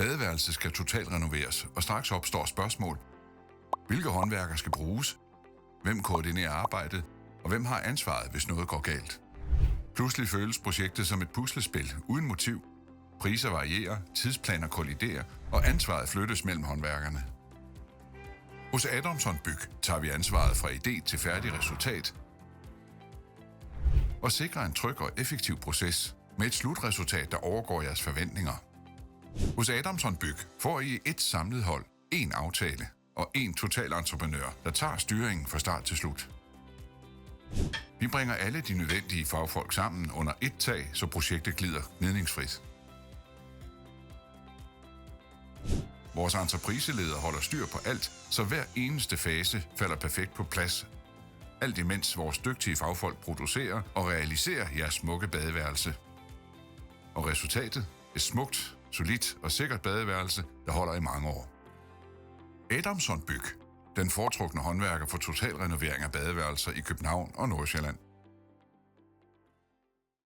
Badeværelset skal totalrenoveres, og straks opstår spørgsmål. Hvilke håndværkere skal bruges? Hvem koordinerer arbejdet? Og hvem har ansvaret, hvis noget går galt? Pludselig føles projektet som et puslespil uden motiv. Priser varierer, tidsplaner kolliderer, og ansvaret flyttes mellem håndværkerne. Hos Adamson Byg tager vi ansvaret fra idé til færdig resultat og sikrer en tryg og effektiv proces med et slutresultat, der overgår jeres forventninger. Hos Adamson Byg får I et samlet hold, en aftale og en totalentreprenør, der tager styringen fra start til slut. Vi bringer alle de nødvendige fagfolk sammen under et tag, så projektet glider gnidningsfrit. Vores entrepriseleder holder styr på alt, så hver eneste fase falder perfekt på plads. Alt imens vores dygtige fagfolk producerer og realiserer jeres smukke badeværelse. Og resultatet? Et smukt, solidt og sikkert badeværelse, der holder i mange år. Adamson Byg, den foretrukne håndværker for totalrenovering af badeværelser i København og Nordsjælland.